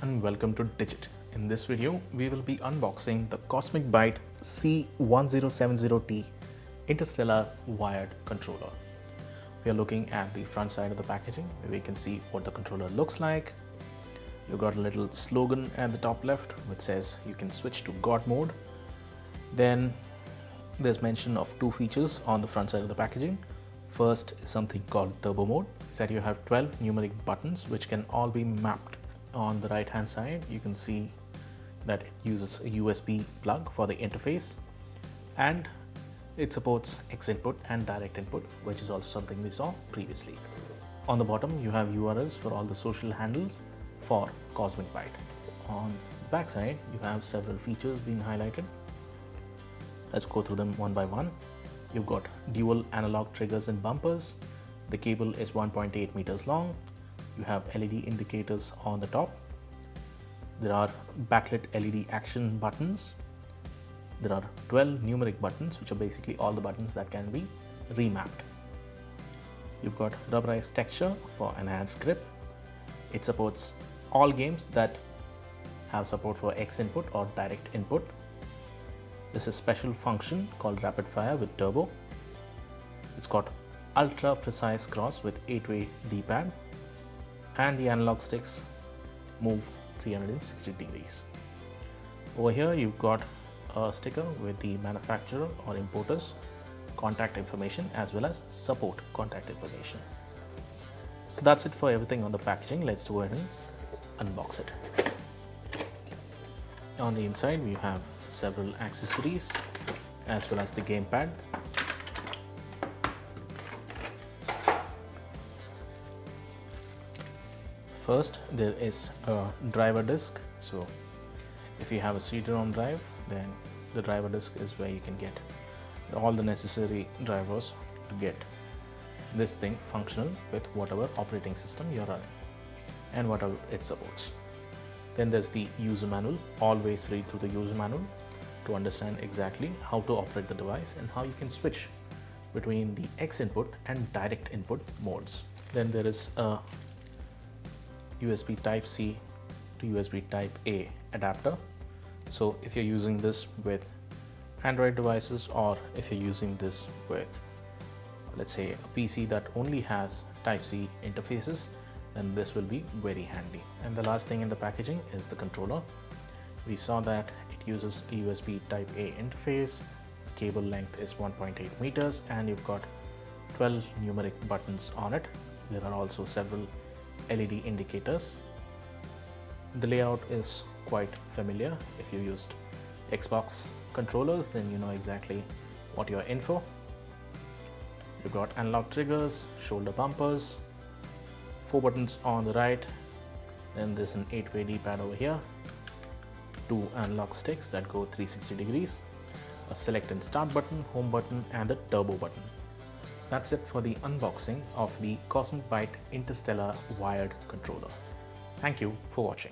and welcome to Digit. In this video, we will be unboxing the Byte C1070T Interstellar wired controller. We are looking at the front side of the packaging where we can see what the controller looks like. You've got a little slogan at the top left which says you can switch to God mode. Then there's mention of two features on the front side of the packaging. First is something called turbo mode. It's that you have 12 numeric buttons which can all be mapped. On the right hand side you can see that it uses a USB plug for the interface and it supports X input and direct input, which is also something we saw previously. On the bottom you have URLs for all the social handles for Byte. On the back side you have several features being highlighted. Let's go through them one by one. You've got dual analog triggers and bumpers. The cable is 1.8 meters long. You have LED indicators on the top. There are backlit LED action buttons. There are 12 numeric buttons, which are basically all the buttons that can be remapped. You've got rubberized texture for enhanced grip. It supports all games that have support for X input or direct input. This is a special function called rapid fire with turbo. It's got ultra precise cross with 8-way D-pad and the analog sticks move 360 degrees. Over here you've got a sticker with the manufacturer or importer's contact information as well as support contact information. So that's it for everything on the packaging. Let's go ahead and unbox it. On the inside we have several accessories as well as the gamepad. First there is a driver disc. So if you have a CD-ROM drive, then the driver disc is where you can get all the necessary drivers to get this thing functional with whatever operating system you're running and whatever it supports. Then there's the user manual. Always read through the user manual to understand exactly how to operate the device and how you can switch between the X input and direct input modes. Then there is a USB Type-C to USB Type-A adapter. So if you're using this with Android devices or if you're using this with, let's say, a PC that only has Type-C interfaces, then this will be very handy. And the last thing in the packaging is the controller. We saw that it uses a USB Type-A interface. Cable length is 1.8 meters and you've got 12 numeric buttons on it. There are also several LED indicators. The layout is quite familiar. If you used Xbox controllers, then you know exactly what you're in for. You've got analog triggers, shoulder bumpers, 4 buttons on the right, then there's an 8-way D-pad over here, 2 analog sticks that go 360 degrees, a select and start button, home button and the turbo button. That's it for the unboxing of the Byte Interstellar wired controller. Thank you for watching.